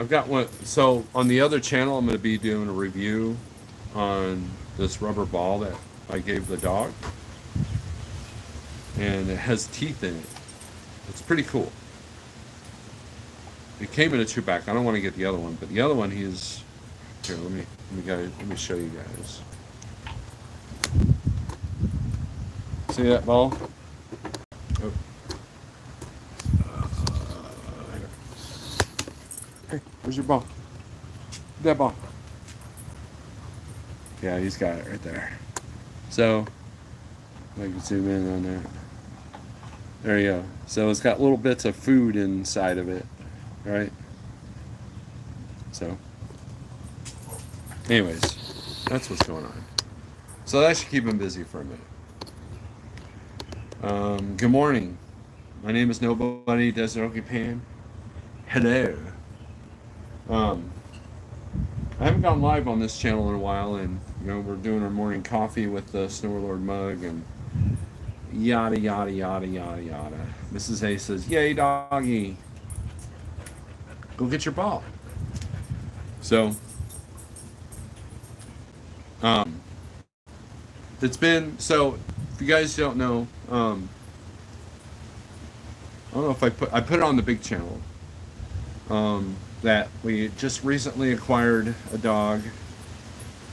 I've got one. So on the other channel, I'm going to be doing a review on this rubber ball that I gave the dog, and it has teeth in it. It's pretty cool. It came in a two pack. I don't want to get the other one, but the other one, he's here. Let me show you guys. See that ball? Oh. Hey, where's your ball? That ball. Yeah, he's got it right there. So I can zoom in on that. There you go. So it's got little bits of food inside of it, right? So, anyways, that's what's going on. So that should keep him busy for a minute. Good morning. My name is Nobody Desert Pan. Hello. I haven't gone live on this channel in a while, and we're doing our morning coffee with the Snorelord mug and yada yada yada yada yada. Mrs. A says, "Yay, doggy! Go get your ball." So, it's been so. If you guys don't know, I don't know if I put it on the big channel. That we just recently acquired a dog.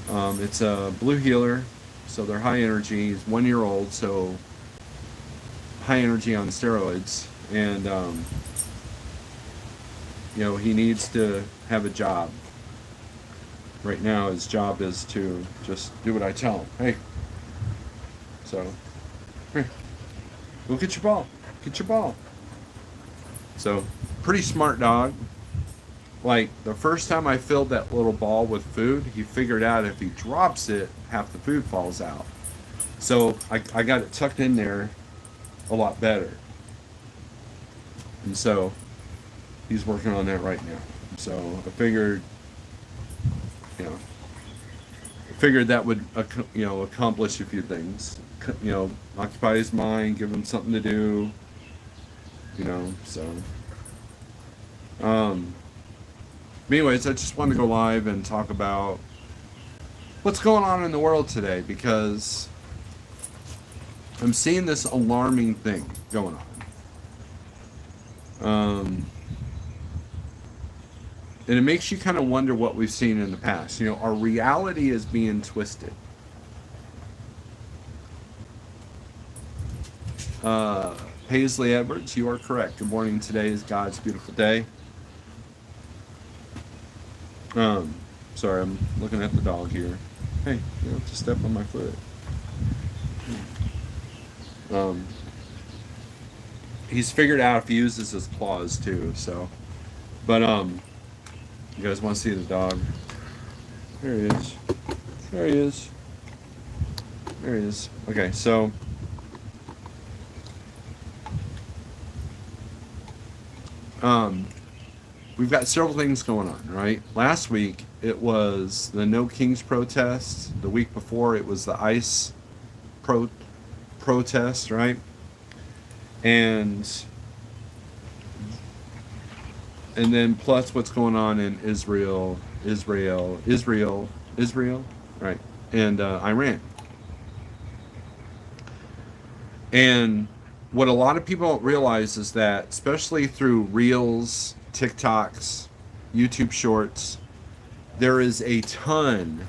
It's a blue healer, so they're high energy. He's 1 year old, so high energy on steroids, and he needs to have a job. Right now, his job is to just do what I tell him. Hey, so here, go get your ball. Get your ball. So, pretty smart dog. Like, the first time I filled that little ball with food, he figured out if he drops it, half the food falls out. So I got it tucked in there a lot better. And so he's working on that right now. So I figured, that would, accomplish a few things. Occupy his mind, give him something to do, so. Anyways, I just wanted to go live and talk about what's going on in the world today, because I'm seeing this alarming thing going on. And it makes you kind of wonder what we've seen in the past. Our reality is being twisted. Paisley Edwards, you are correct. Good morning. Today is God's beautiful day. Sorry, I'm looking at the dog here. Hey, you don't have to step on my foot. He's figured out if he uses his claws too, so. But, you guys want to see the dog? There he is. There he is. There he is. Okay, so. We've got several things going on, right? Last week, it was the No Kings protest. The week before, it was the ICE protest, right? And then plus what's going on in Israel, right? And Iran. And what a lot of people don't realize is that, especially through Reels, TikToks, YouTube Shorts, there is a ton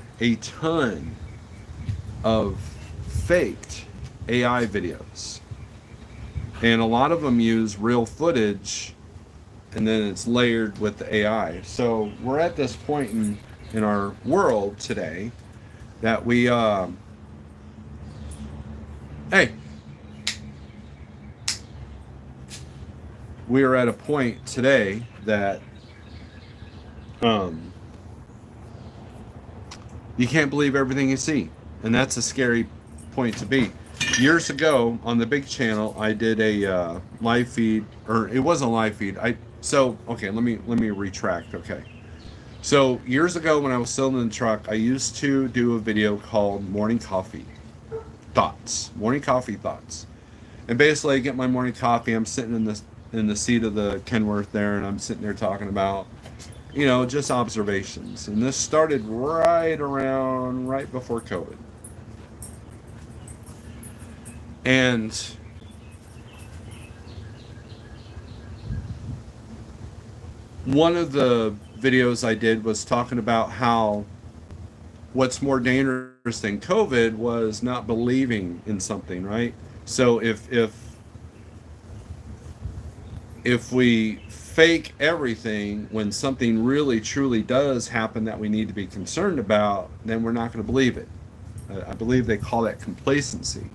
of faked AI videos. And a lot of them use real footage, and then it's layered with the AI. So we're at this point in our world today that we, we are at a point today that you can't believe everything you see, and that's a scary point to be. Years ago on the big channel, I did a live feed, or it wasn't a live feed. Let me retract. Okay, so years ago when I was still in the truck, I used to do a video called Morning Coffee Thoughts. Morning Coffee Thoughts, and basically I get my morning coffee. I'm sitting in the seat of the Kenworth there, and I'm sitting there talking about just observations. And this started right before COVID. And one of the videos I did was talking about how what's more dangerous than COVID was not believing in something, right? So if we fake everything when something really truly does happen that we need to be concerned about, then we're not going to believe it. I believe they call that complacency.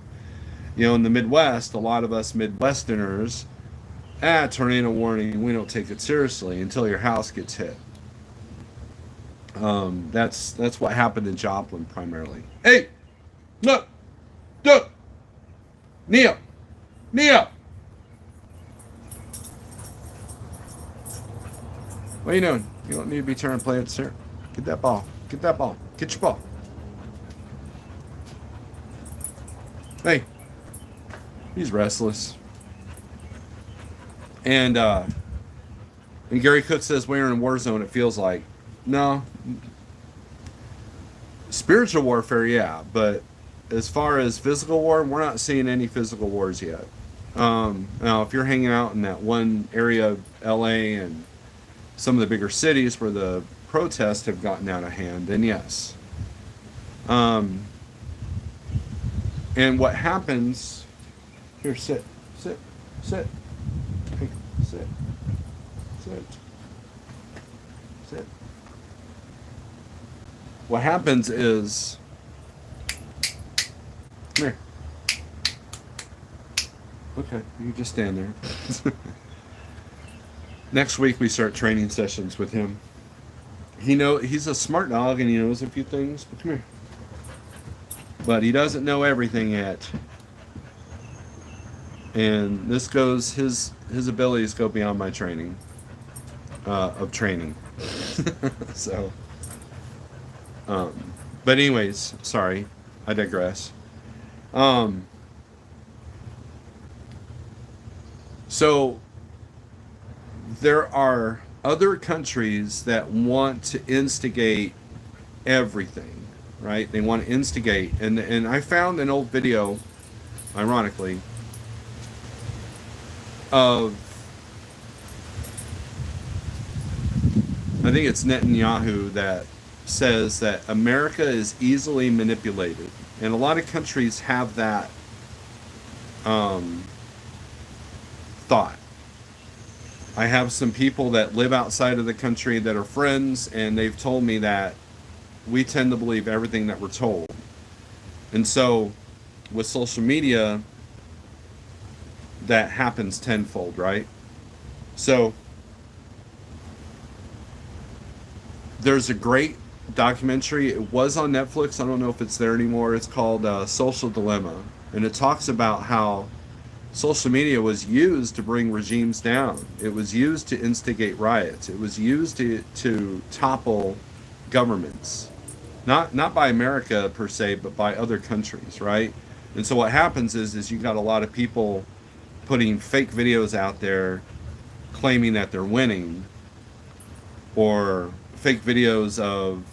In the Midwest, a lot of us Midwesterners, tornado warning, we don't take it seriously until your house gets hit. That's what happened in Joplin primarily. Hey, look, Neo, Neo. What are you doing? You don't need to be turning plants here. Get that ball. Get that ball. Get your ball. Hey, he's restless. And Gary Cook says we're in a war zone. It feels like no. Spiritual warfare, yeah, but as far as physical war, we're not seeing any physical wars yet. Now, if you're hanging out in that one area of LA and some of the bigger cities where the protests have gotten out of hand, then yes. And what happens? Here, sit. Hey, sit. What happens is, come here. Okay, you just stand there. Next week we start training sessions with him. He's a smart dog and he knows a few things, but come here. But he doesn't know everything yet. And this goes, his abilities go beyond my training, of training. So, but anyways, sorry, I digress. So there are other countries that want to instigate everything, right? They want to instigate, and I found an old video, ironically, of, I think it's Netanyahu, that says that America is easily manipulated, and a lot of countries have that thought. I have some people that live outside of the country that are friends, and they've told me that we tend to believe everything that we're told. And so with social media, that happens tenfold, right? So there's a great documentary. It was on Netflix. I don't know if it's there anymore. It's called Social Dilemma. And it talks about how social media was used to bring regimes down. It was used to instigate riots. It was used to topple governments. Not by America per se, but by other countries, right? And so what happens is you got a lot of people putting fake videos out there claiming that they're winning, or fake videos of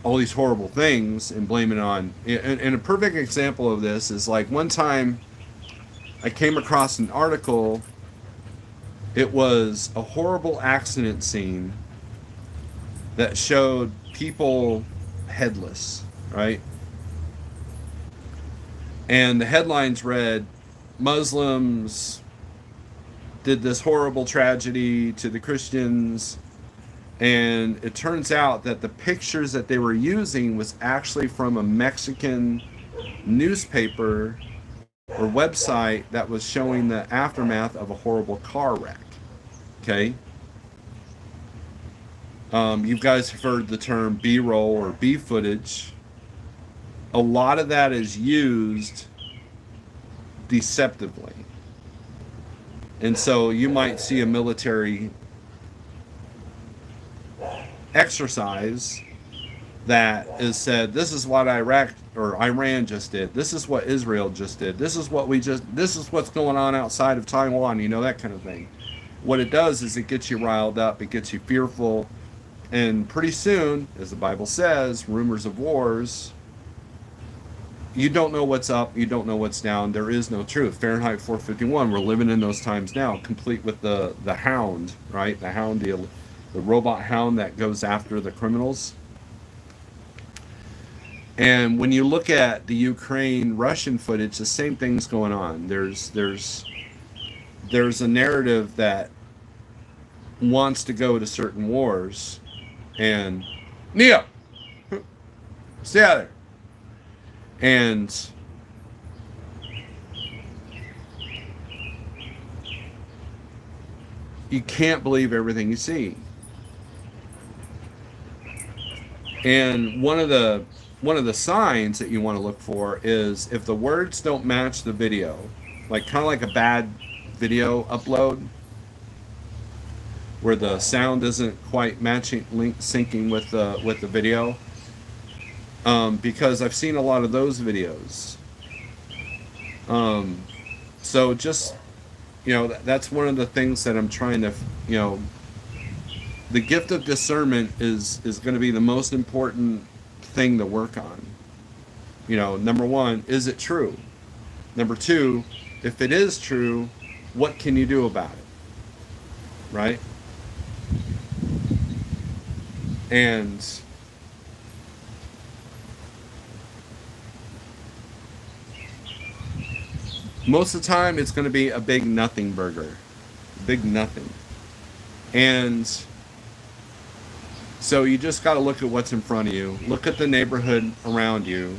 all these horrible things and blaming it on. And a perfect example of this is, like, one time I came across an article. It was a horrible accident scene that showed people headless, right? And the headlines read, Muslims did this horrible tragedy to the Christians. And it turns out that the pictures that they were using was actually from a Mexican newspaper or website that was showing the aftermath of a horrible car wreck. Okay? You guys have heard the term B-roll or B footage. A lot of that is used deceptively. And so you might see a military exercise that is said, this is what Iraq or Iran just did. This is what Israel just did. This is what's going on outside of Taiwan, that kind of thing. what it does is it gets you riled up, it gets you fearful, and pretty soon, as the Bible says, rumors of wars, you don't know what's up, you don't know what's down, there is no truth. Fahrenheit 451, we're living in those times now, complete with the hound, right? The hound, the robot hound that goes after the criminals. And when you look at the Ukraine Russian footage, the same thing's going on. There's a narrative that wants to go to certain wars, and Neo, stay out there. And you can't believe everything you see. And one of the signs that you want to look for is if the words don't match the video, like kind of like a bad video upload where the sound isn't quite matching, syncing with the video. Because I've seen a lot of those videos. So just, that's one of the things that I'm trying to, the gift of discernment is going to be the most important thing to work on. Number one, is it true? Number two, if it is true, what can you do about it? Right? And most of the time, it's going to be a big nothing burger. Big nothing. And so you just got to look at what's in front of you. Look at the neighborhood around you.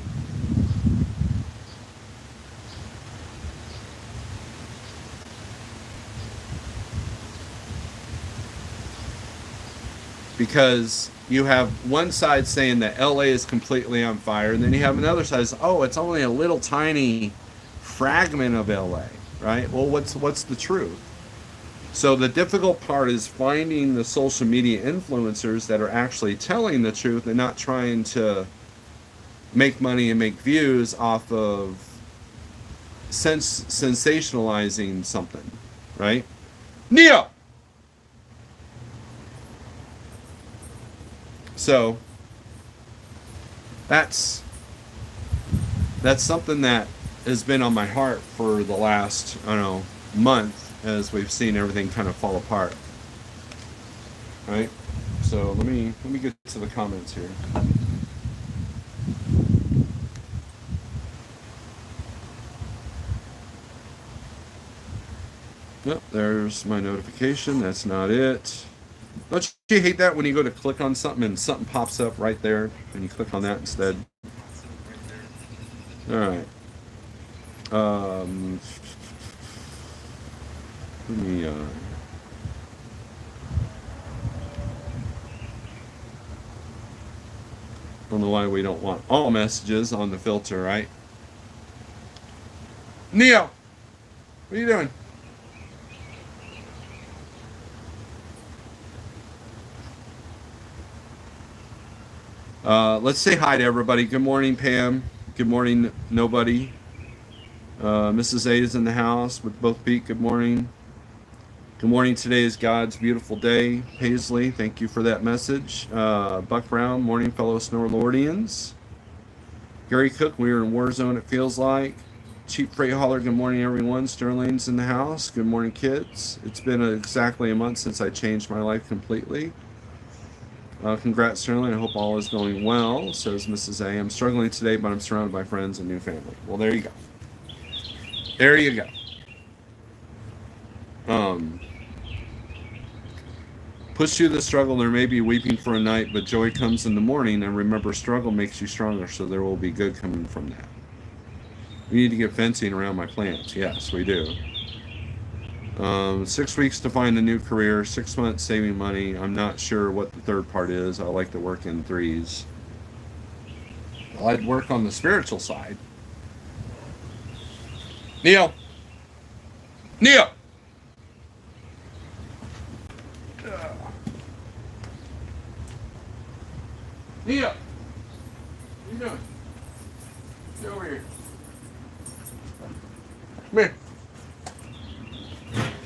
Because you have one side saying that LA is completely on fire, and then you have another side that says, oh, it's only a little tiny fragment of LA, right? Well, what's the truth? So the difficult part is finding the social media influencers that are actually telling the truth and not trying to make money and make views off of sensationalizing something, right? Neo! So that's something that has been on my heart for the last, month, as we've seen everything kind of fall apart. Right? So let me get to the comments here. Yep, there's my notification. That's not it. Don't you hate that when you go to click on something and something pops up right there and you click on that instead? All right. Let me don't know why we don't want all messages on the filter, right? Neo, what are you doing? Let's say hi to everybody. Good morning, Pam. Good morning, nobody. Mrs. A is in the house with both feet. Good morning. Good morning. Today is God's beautiful day. Paisley, thank you for that message. Buck Brown, morning, fellow Snorelordians. Gary Cook, we are in war zone, it feels like. Cheap Freight Hauler, good morning, everyone. Sterling's in the house. Good morning, kids. It's been exactly a month since I changed my life completely. Congrats, Sterling. I hope all is going well, says Mrs. A. I'm struggling today, but I'm surrounded by friends and new family. Well, there you go. There you go. Push through the struggle. There may be weeping for a night, but joy comes in the morning. And remember, struggle makes you stronger, so there will be good coming from that. We need to get fencing around my plants. Yes, we do. 6 weeks to find a new career, 6 months saving money. I'm not sure what the third part is. I like to work in threes. Well, I'd work on the spiritual side. Neil! Neil! Neil! What are you doing? Get over here. Come here.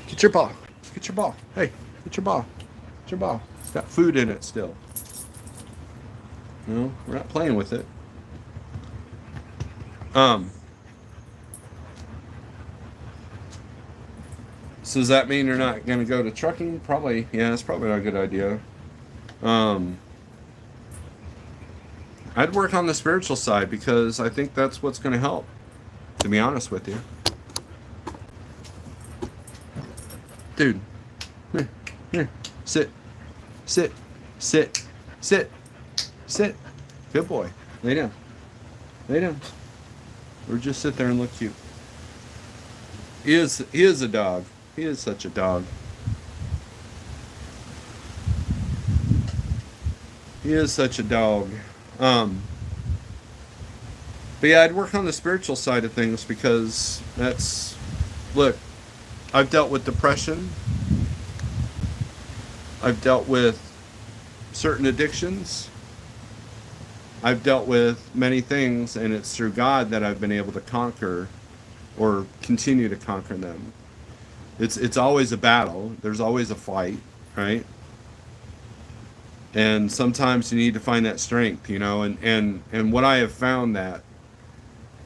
Get your paw. Get your your ball. Hey, get your ball. Get your ball. It's got food in it still. No, we're not playing with it. So does that mean you're not going to go to trucking? Probably. Yeah, it's probably not a good idea. I'd work on the spiritual side because I think that's what's going to help, to be honest with you. Dude, here, here, sit, sit, sit, sit, sit. Good boy. Lay down. Lay down. Or just sit there and look cute. He is a dog. He is such a dog. He is such a dog. But yeah, I'd work on the spiritual side of things because that's, look, I've dealt with depression. I've dealt with certain addictions. I've dealt with many things, and it's through God that I've been able to conquer or continue to conquer them. It's always a battle. There's always a fight, right? And sometimes you need to find that strength, you know, and what I have found that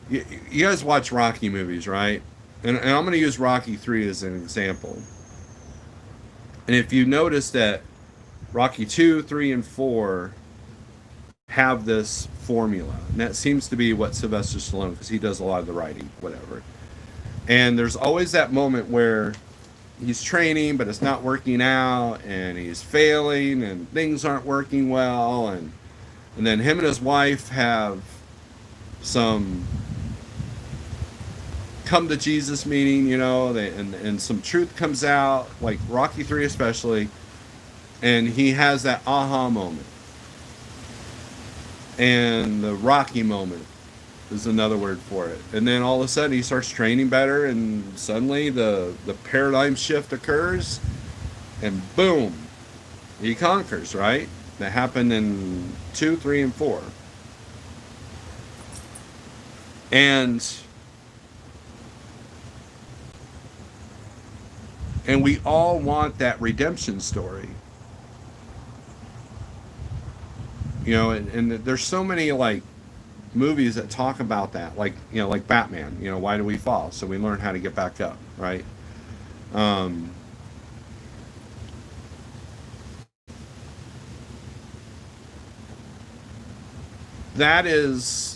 you guys watch Rocky movies, right? And I'm going to use Rocky 3 as an example. And if you notice that Rocky 2, 3, and 4 have this formula, and that seems to be what Sylvester Stallone, because he does a lot of the writing, whatever. And there's always that moment where he's training, but it's not working out, and he's failing, and things aren't working well, and then him and his wife have some come to Jesus meeting, you know, and some truth comes out, like Rocky 3 especially, and he has that aha moment. And the Rocky moment is another word for it. And then all of a sudden he starts training better, and suddenly the paradigm shift occurs, and boom, he conquers, right? That happened in 2, 3, and 4. And we all want that redemption story. You know, and there's so many like movies that talk about that, like, you know, like Batman, you know, why do we fall? So we learn how to get back up, right? That is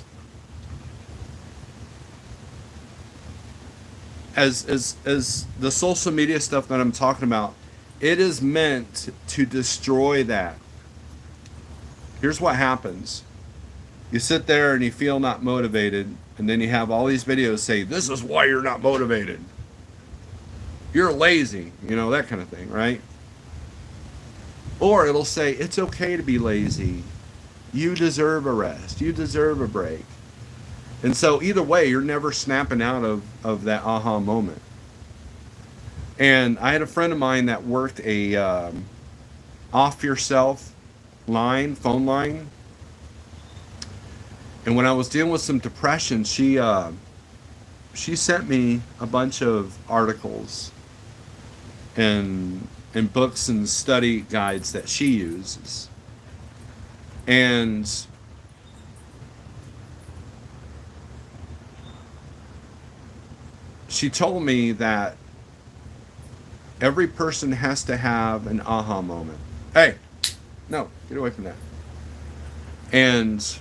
as the social media stuff that I'm talking about, it is meant to destroy that. Here's what happens. You sit there and you feel not motivated, and then you have all these videos say, this is why you're not motivated. You're lazy, you know, that kind of thing, right? Or it'll say, it's okay to be lazy. You deserve a rest. You deserve a break. And so either way, you're never snapping out of that aha moment. And I had a friend of mine that worked a off yourself phone line. And when I was dealing with some depression, she sent me a bunch of articles and books and study guides that she uses. And she told me that every person has to have an aha moment. Hey, no, get away from that. And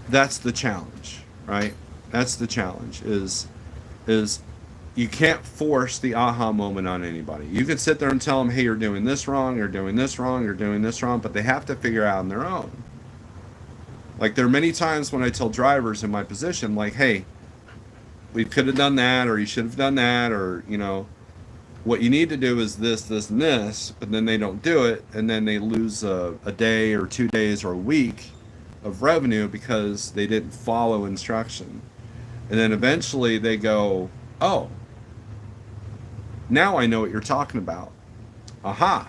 that's the challenge, right? That's the challenge, is you can't force the aha moment on anybody. You can sit there and tell them, hey, you're doing this wrong, you're doing this wrong, you're doing this wrong, but they have to figure it out on their own. Like, there are many times when I tell drivers in my position, like, hey, we could have done that, or you should have done that, or, you know, what you need to do is this, this, and this, but then they don't do it, and then they lose a day or 2 days or a week of revenue because they didn't follow instruction. And then eventually they go, oh, now I know what you're talking about. Aha.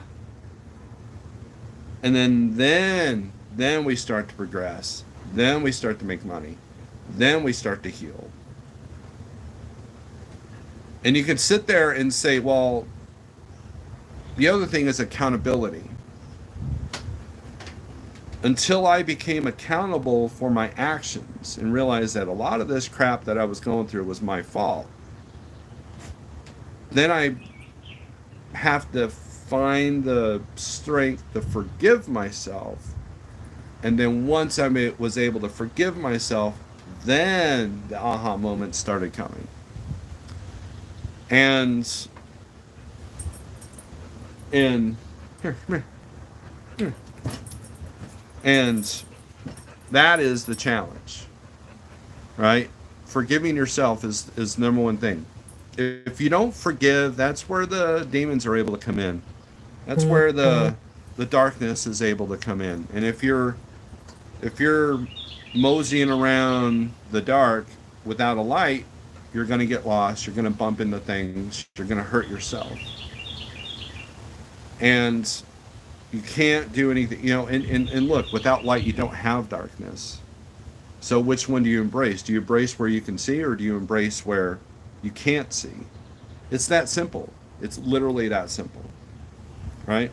And then we start to progress. Then we start to make money. Then we start to heal. And you can sit there and say, well, the other thing is accountability. Until I became accountable for my actions and realized that a lot of this crap that I was going through was my fault, then I have to find the strength to forgive myself. And then once I was able to forgive myself, then the aha moment started coming. And and here, come here. And that is the challenge, right? Forgiving yourself is number one thing. If you don't forgive, that's where the demons are able to come in. That's where the darkness is able to come in. And if you're moseying around the dark without a light, you're going to get lost. You're going to bump into things. You're going to hurt yourself. And you can't do anything, and look, without light, you don't have darkness. So which one do you embrace? Do you embrace where you can see, or do you embrace where you can't see? It's that simple. It's literally that simple, right?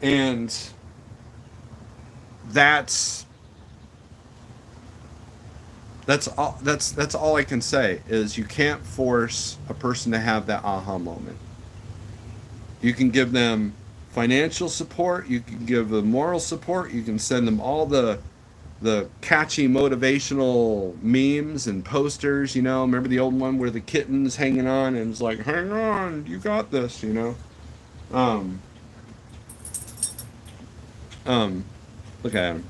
And that's all I can say is you can't force a person to have that aha moment. You can give them financial support, you can give them moral support, you can send them all the catchy motivational memes and posters, remember the old one where the kitten's hanging on and it's like, hang on, you got this. Um um Look at him.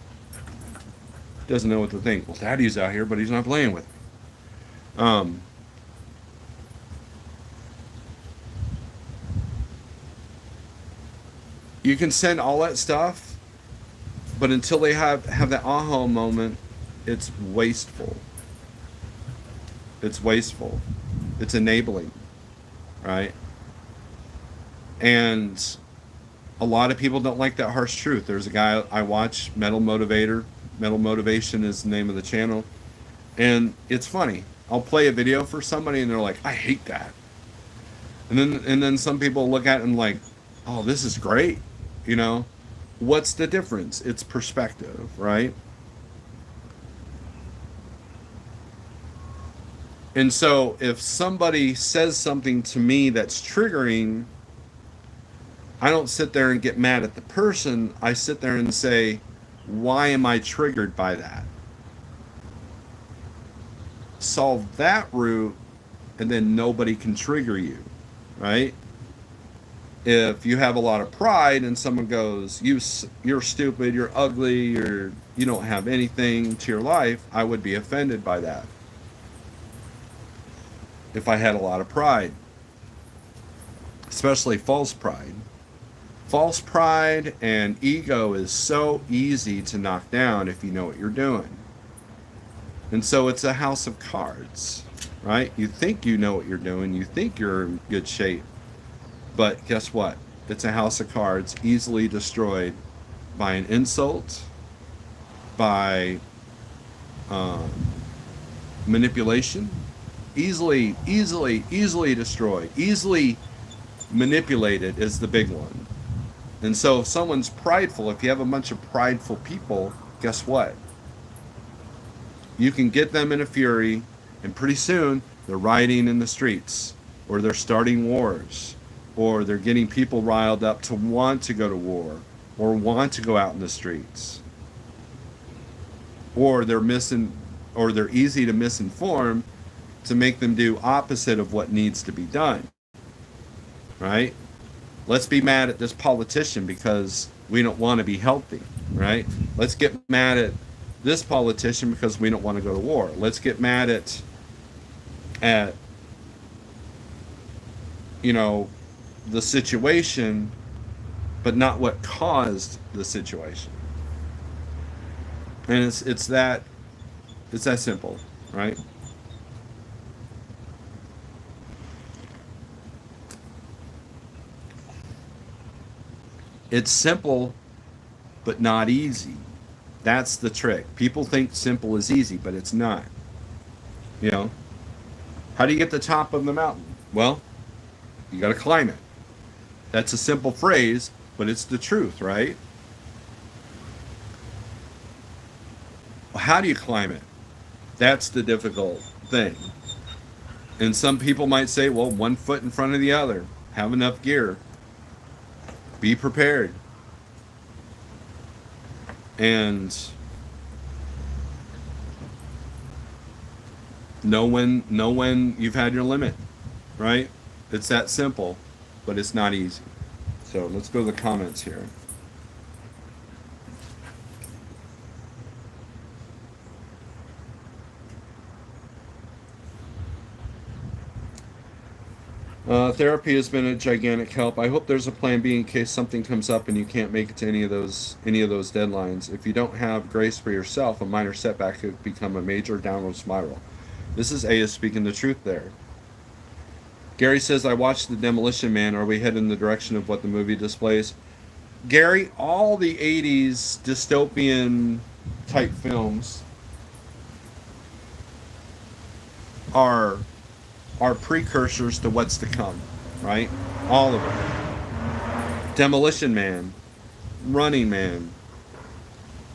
Doesn't know what to think. Well, daddy's out here, but he's not playing with me. Um you can send all that stuff, but until they have that aha moment, it's wasteful. It's wasteful. It's enabling, right? And a lot of people don't like that harsh truth. There's a guy I watch, Metal Motivator. Metal Motivation is the name of the channel. And it's funny. I'll play a video for somebody and they're like, I hate that. And then some people look at it and like, oh, this is great. What's the difference? It's perspective, right? And so if somebody says something to me that's triggering, I don't sit there and get mad at the person. I sit there and say, why am I triggered by that? Solve that root, and then nobody can trigger you, right? If you have a lot of pride and someone goes, you're stupid, you're ugly, you don't have anything to your life, I would be offended by that if I had a lot of pride, especially false pride. False pride and ego is so easy to knock down if you know what you're doing. And so it's a house of cards, right? You think you know what you're doing, you think you're in good shape, but guess what? It's a house of cards easily destroyed by an insult, by manipulation. Easily destroyed. Easily manipulated is the big one. And so if someone's prideful, if you have a bunch of prideful people, guess what? You can get them in a fury, and pretty soon they're rioting in the streets, or they're starting wars, or they're getting people riled up to want to go to war, or want to go out in the streets, or they're easy to misinform to make them do opposite of what needs to be done, right? Let's be mad at this politician because we don't want to be healthy, right? Let's get mad at this politician because we don't want to go to war. Let's get mad at the situation, but not what caused the situation. And it's that simple, right? It's simple, but not easy. That's the trick. People think simple is easy, but it's not. You know, how do you get to the top of the mountain? Well, you got to climb it. That's a simple phrase, but it's the truth, right? How do you climb it? That's the difficult thing. And some people might say, well, one foot in front of the other. Have enough gear. Be prepared. And know when you've had your limit, right? It's that simple, but it's not easy. So let's go to the comments here. Therapy has been a gigantic help. I hope there's a plan B in case something comes up and you can't make it to any of those deadlines. If you don't have grace for yourself, a minor setback could become a major downward spiral. This is A is speaking the truth there. Gary says, I watched The Demolition Man. Are we headed in the direction of what the movie displays? Gary, all the 80s dystopian type films are precursors to what's to come, right? All of them. Demolition Man, Running Man,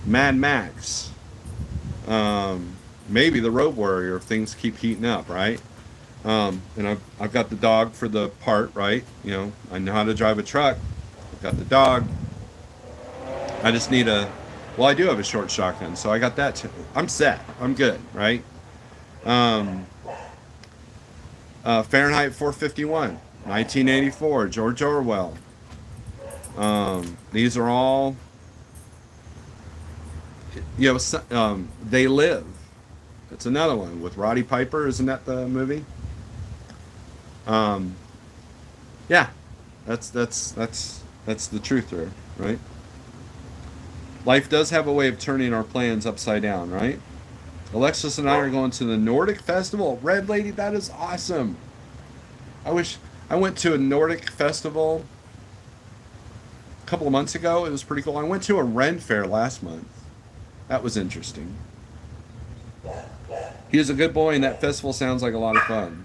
Mad Max, maybe The Road Warrior if things keep heating up, right? And I've got the dog for the part, right? You know, I know how to drive a truck. I've got the dog. I just need well, I do have a short shotgun, so I got that too. I'm set. I'm good, right? Fahrenheit 451, 1984, George Orwell. These are all, you know, They Live. That's another one with Roddy Piper. Isn't that the movie? Yeah, that's the truth there, right? Life does have a way of turning our plans upside down, right? Alexis and I are going to the Nordic Festival. Red Lady, that is awesome. I went to a Nordic festival a couple of months ago. It was pretty cool. I went to a Ren fair last month. That was interesting. He is a good boy, and that festival sounds like a lot of fun.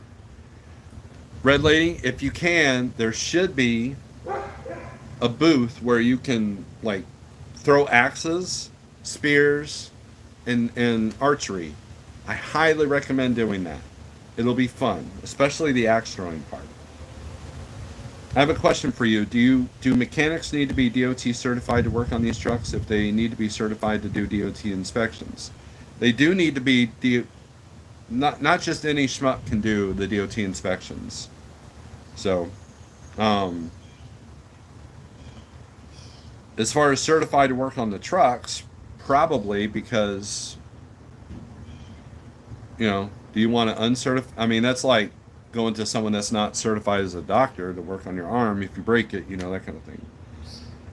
Red Lady, if you can, there should be a booth where you can like throw axes, spears, and archery. I highly recommend doing that. It'll be fun, especially the axe throwing part. I have a question for you. Do mechanics need to be DOT certified to work on these trucks if they need to be certified to do DOT inspections? They do need to be not just any schmuck can do the DOT inspections. So, as far as certified to work on the trucks, probably because, you know, do you want to uncertify? I mean, that's like going to someone that's not certified as a doctor to work on your arm if you break it, you know, that kind of thing.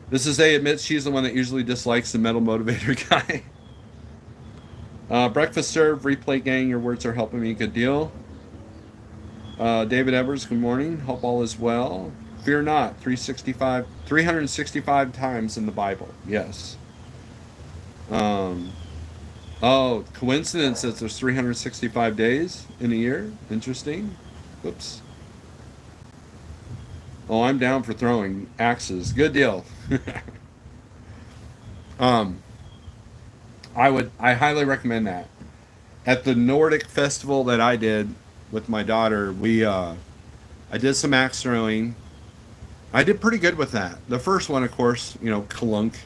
This is A admits she's the one that usually dislikes the metal motivator guy. Breakfast served, replay gang, your words are helping me. Good deal. David Evers, good morning. Hope all is well. Fear not, 365 times in the Bible. Yes. Oh, coincidence that there's 365 days in a year? Interesting. Whoops. Oh, I'm down for throwing axes. Good deal. I highly recommend that. At the Nordic festival that I did with my daughter, I did some axe throwing. I did pretty good with that. The first one, of course, you know, clunk.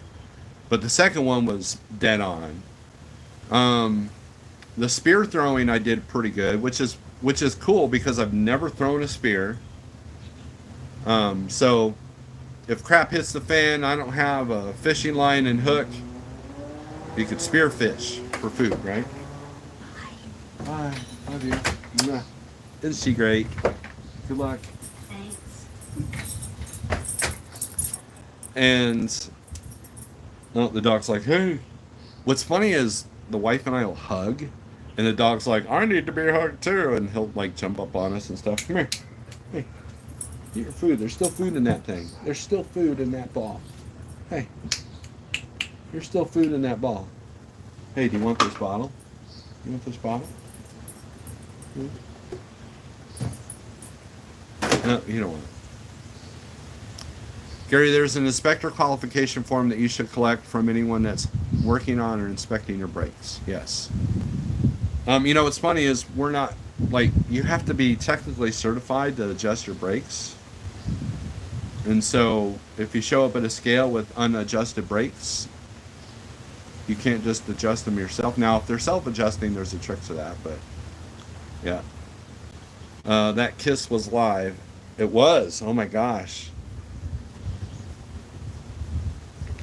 But the second one was dead on. The spear throwing I did pretty good, which is cool because I've never thrown a spear. So if crap hits the fan, I don't have a fishing line and hook. You could spear fish for food, right? Bye. Love you. Mwah. Isn't she great? Good luck. Thanks. And oh, the dog's like, hey. What's funny is the wife and I will hug, and the dog's like, I need to be hugged too, and he'll like jump up on us and stuff. Come here. Hey, eat your food. There's still food in that thing. There's still food in that ball. Hey, there's still food in that ball. Hey, do you want this bottle? You want this bottle? No, you don't want it. Gary, there's an inspector qualification form that you should collect from anyone that's working on or inspecting your brakes. Yes. What's funny is we're not, like, you have to be technically certified to adjust your brakes. And so if you show up at a scale with unadjusted brakes, you can't just adjust them yourself. Now, if they're self-adjusting, there's a trick to that, but yeah. That kiss was live. It was. Oh my gosh.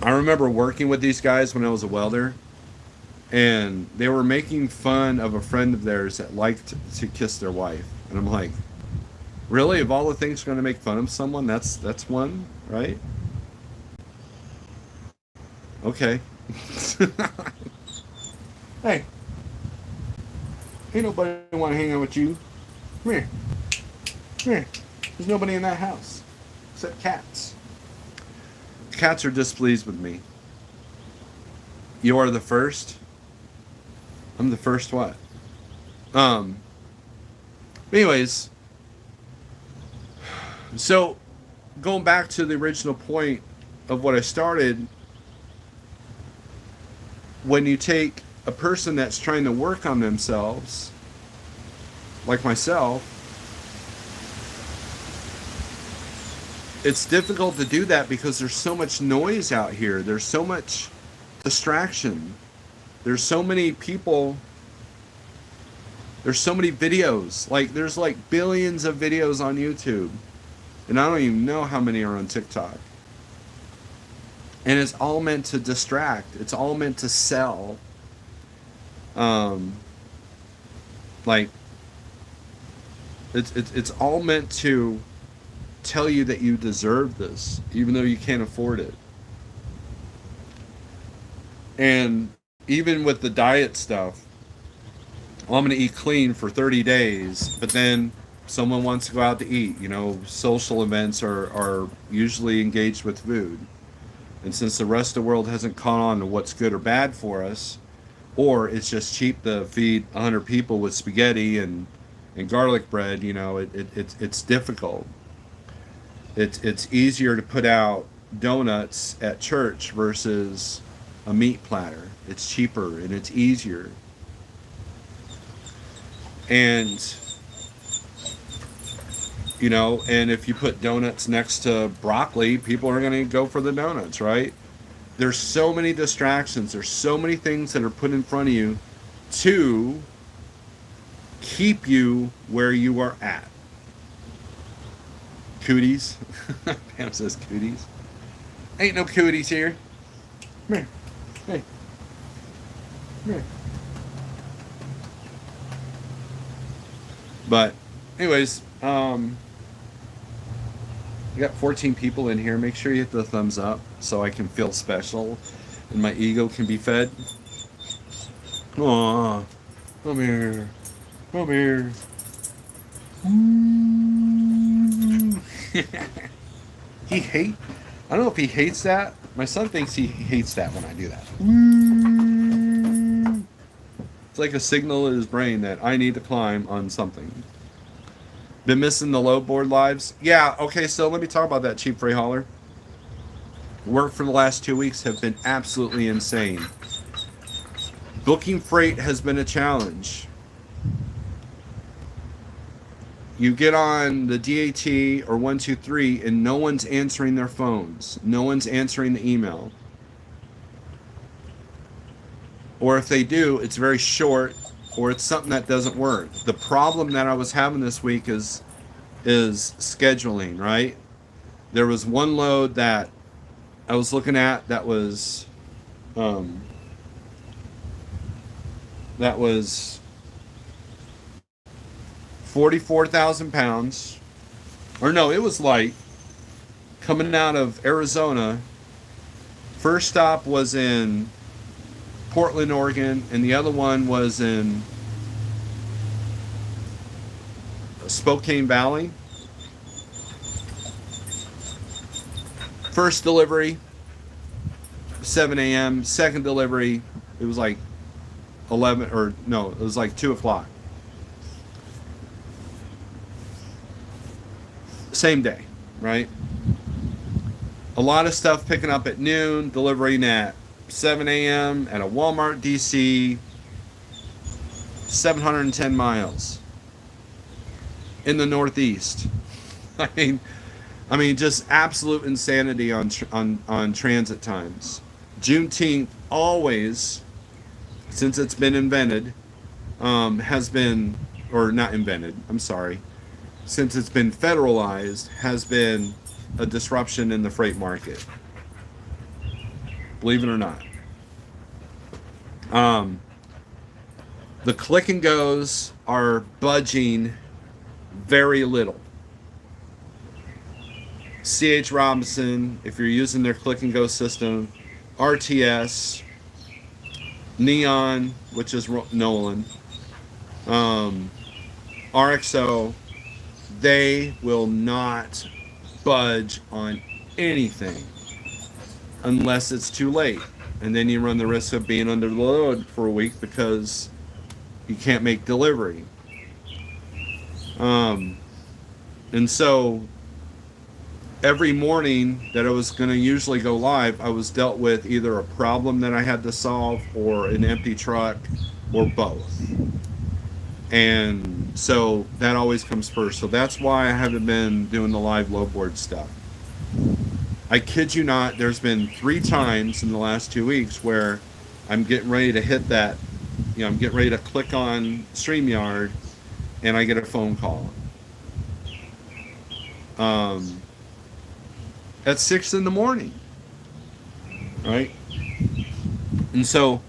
I remember working with these guys when I was a welder, and they were making fun of a friend of theirs that liked to kiss their wife. And I'm like, really? Of all the things you're going to make fun of someone, that's one, right? Okay. Hey, ain't nobody want to hang out with you. Come here. Come here. There's nobody in that house except cats. Cats are displeased with me. You are the first. I'm the first what? Anyways, so going back to the original point of what I started, when you take a person that's trying to work on themselves, like myself, it's difficult to do that because there's so much noise out here. There's so much distraction. There's so many people. There's so many videos. Like, there's like billions of videos on YouTube. And I don't even know how many are on TikTok. And it's all meant to distract. It's all meant to sell. Like, it's all meant to tell you that you deserve this, even though you can't afford it. And even with the diet stuff, well, I'm going to eat clean for 30 days, but then someone wants to go out to eat. Social events are usually engaged with food. And since the rest of the world hasn't caught on to what's good or bad for us, or it's just cheap to feed 100 people with spaghetti and garlic bread, it's difficult. It's easier to put out donuts at church versus a meat platter. It's cheaper and it's easier. And and if you put donuts next to broccoli, people are going to go for the donuts, right? There's so many distractions. There's so many things that are put in front of you to keep you where you are at. Cooties. Pam says cooties. Ain't no cooties here. Come here. Hey. Come here. But anyways, we got 14 people in here. Make sure you hit the thumbs up so I can feel special and my ego can be fed. Aw, come here. Come here. I don't know if he hates that. My son thinks he hates that when I do that. It's like a signal in his brain that I need to climb on something. Been missing the load board lives? Yeah, okay, so let me talk about that, cheap freight hauler. Work for the last 2 weeks have been absolutely insane. Booking freight has been a challenge. You get on the DAT or 123 and no one's answering their phones. No one's answering the email. Or if they do, it's very short, or it's something that doesn't work. The problem that I was having this week is scheduling, right? There was one load that I was looking at that was 44,000 pounds. Or no, it was light. Coming out of Arizona. First stop was in Portland, Oregon, and the other one was in Spokane Valley. First delivery, 7 a.m. Second delivery, it was like 11, or no, it was like 2 o'clock. same day, right? A lot of stuff picking up at noon, delivering at 7 a.m. at a Walmart DC, 710 miles in the Northeast. I mean, just absolute insanity on transit times. Juneteenth always, since it's been invented, has been, or not invented. I'm sorry, since it's been federalized, has been a disruption in the freight market. Believe it or not. The click and goes are budging very little. C.H. Robinson, if you're using their click and go system, RTS, Neon, which is Nolan, RXO, they will not budge on anything unless it's too late. And then you run the risk of being under load for a week because you can't make delivery. And so every morning that I was going to usually go live, I was dealt with either a problem that I had to solve or an empty truck or both. And so that always comes first. So that's why I haven't been doing the live load board stuff. I kid you not, there's been 3 times in the last 2 weeks where I'm getting ready to hit that, I'm getting ready to click on StreamYard and I get a phone call. At 6 in the morning, right? And so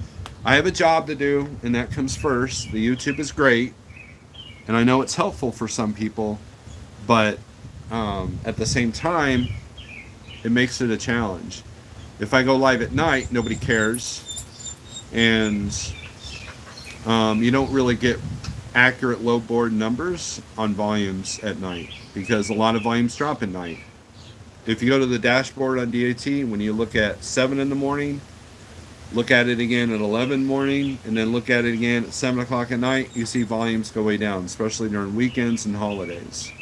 I have a job to do, and that comes first. The YouTube is great, and I know it's helpful for some people, but at the same time, it makes it a challenge. If I go live at night, nobody cares, and you don't really get accurate load board numbers on volumes at night because a lot of volumes drop at night. If you go to the dashboard on DAT, when you look at 7 in the morning, look at it again at 11 in the morning, and then look at it again at 7 o'clock at night, you see volumes go way down, especially during weekends and holidays.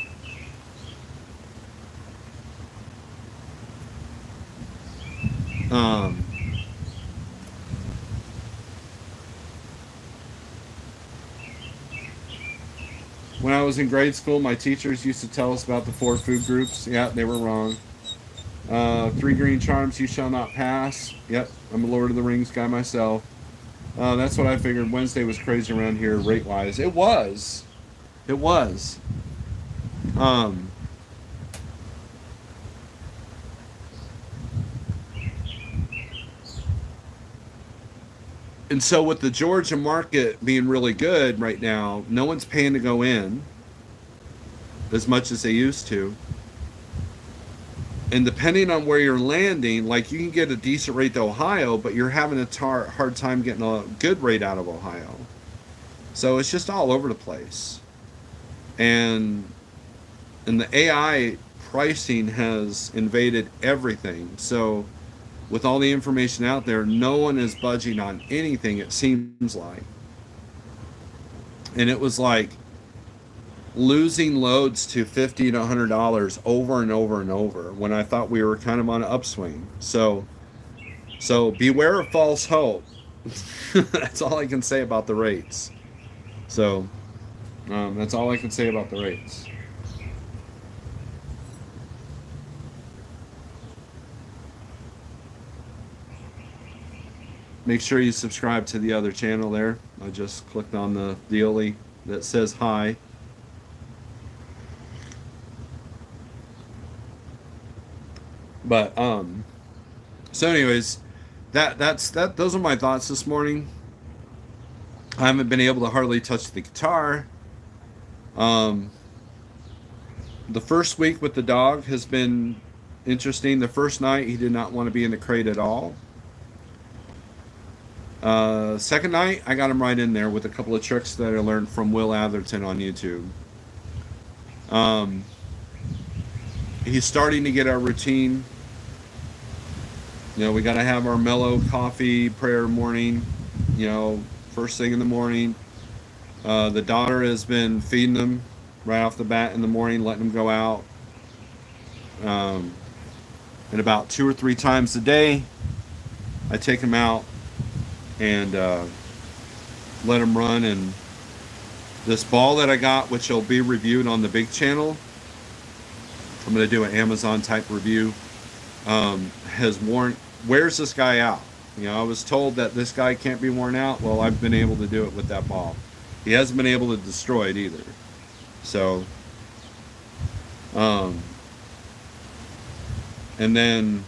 When I was in grade school, my teachers used to tell us about the 4 food groups. Yeah, they were wrong. 3 green charms you shall not pass. Yep, I'm a Lord of the Rings guy myself. That's what I figured. Wednesday was crazy around here rate-wise. It was. And so with the Georgia market being really good right now, no one's paying to go in as much as they used to. And depending on where you're landing, like you can get a decent rate to Ohio, but you're having a hard time getting a good rate out of Ohio. So it's just all over the place. And the AI pricing has invaded everything. So with all the information out there, no one is budging on anything, it seems like. And it was like losing loads to $50 to $100 over and over and over when I thought we were kind of on an upswing. So beware of false hope. That's all I can say about the rates. So that's all I can say about the rates. Make sure you subscribe to the other channel there. I just clicked on the dealie that says hi. But so anyways, those are my thoughts this morning. I haven't been able to hardly touch the guitar. The first week with the dog has been interesting. The first night he did not want to be in the crate at all. Second night, I got him right in there with a couple of tricks that I learned from Will Atherton on YouTube. He's starting to get our routine. We got to have our mellow coffee prayer morning, first thing in the morning. The daughter has been feeding him right off the bat in the morning, letting him go out. And about 2 or 3 times a day, I take him out and let him run. And this ball that I got, which will be reviewed on the big channel, I'm going to do an Amazon type review, wears this guy out. I was told that this guy can't be worn out. Well, I've been able to do it with that ball. He hasn't been able to destroy it either. So, and then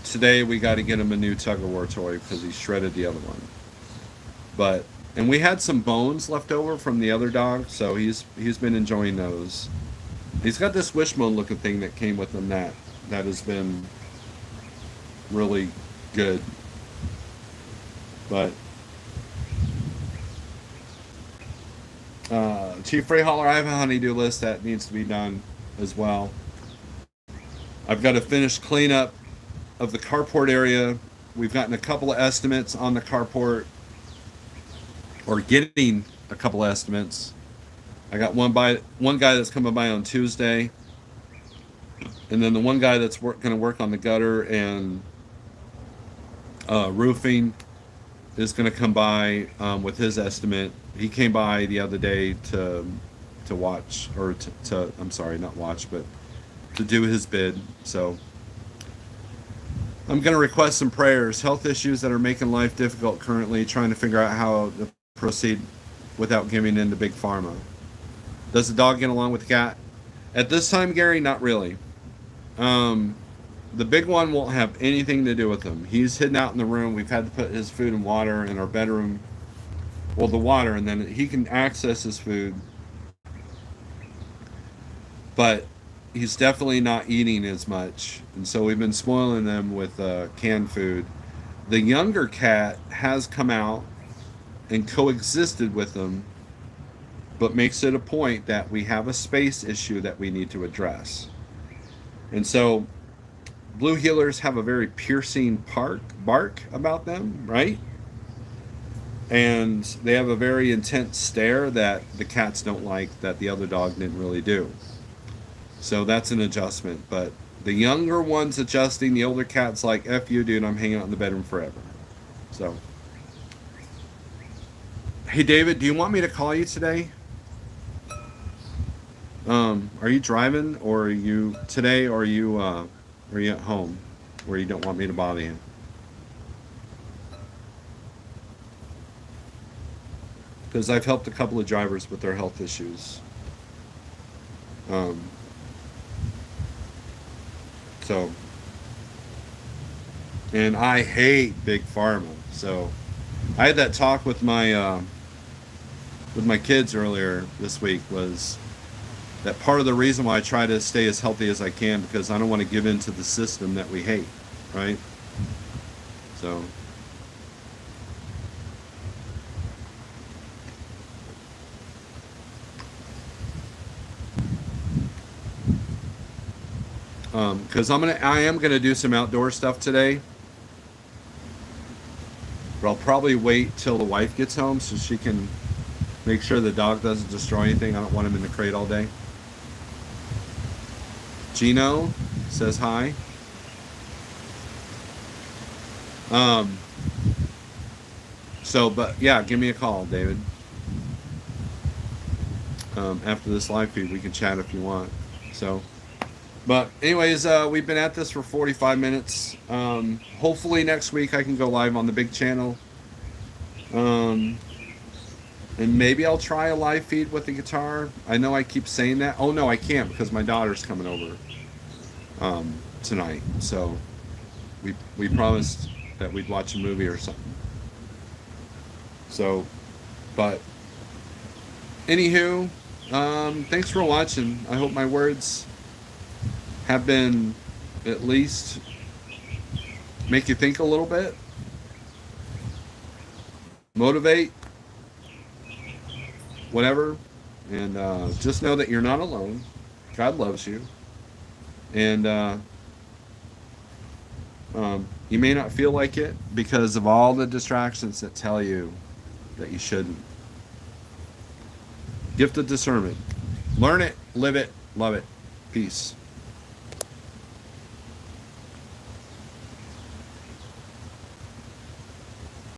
today we got to get him a new tug-of-war toy because he shredded the other one. And we had some bones left over from the other dog, so he's been enjoying those. He's got this wishbone looking thing that came with him that has been really good. But Chief Ray Holler, I have a honeydew list that needs to be done as well. I've got to finish cleanup of the carport area. We've gotten a couple of estimates on the carport, or getting a couple of estimates. I got one guy that's coming by on Tuesday, and then the one guy that's going to work on the gutter and roofing is going to come by with his estimate. He came by the other day to watch, or to I'm sorry, not watch, but to do his bid. So I'm going to request some prayers. Health issues that are making life difficult currently, trying to figure out how to proceed without giving in to big pharma. Does the dog get along with the cat? At this time, Gary, not really. The big one won't have anything to do with him. He's hidden out in the room. We've had to put his food and water in our bedroom. Well, the water, and then he can access his food. But he's definitely not eating as much. And so we've been spoiling them with canned food. The younger cat has come out and coexisted with them, but makes it a point that we have a space issue that we need to address. And so blue heelers have a very piercing bark about them, right? And they have a very intense stare that the cats don't like, that the other dog didn't really do. So that's an adjustment. But the younger one's adjusting. The older cat's like, F you, dude, I'm hanging out in the bedroom forever. So, hey, David, do you want me to call you today? Are you driving, or are you today, or are you at home where you don't want me to bother you? Because I've helped a couple of drivers with their health issues. So, and I hate big pharma. So, I had that talk with my kids earlier this week. Was that part of the reason why I try to stay as healthy as I can, because I don't want to give in to the system that we hate, right? So, because I am gonna do some outdoor stuff today, but I'll probably wait till the wife gets home so she can make sure the dog doesn't destroy anything. I don't want him in the crate all day. Gino says hi. But yeah, give me a call, David. After this live feed, we can chat if you want. So, but anyways, we've been at this for 45 minutes. Hopefully next week I can go live on the big channel. And maybe I'll try a live feed with the guitar. I know I keep saying that. Oh no, I can't, because my daughter's coming over tonight. So we promised that we'd watch a movie or something. So, but anywho, thanks for watching. I hope my words have been at least make you think a little bit, motivate, whatever, and just know that you're not alone. God loves you, and you may not feel like it because of all the distractions that tell you that you shouldn't. Gift of discernment. Learn it, live it, love it. Peace.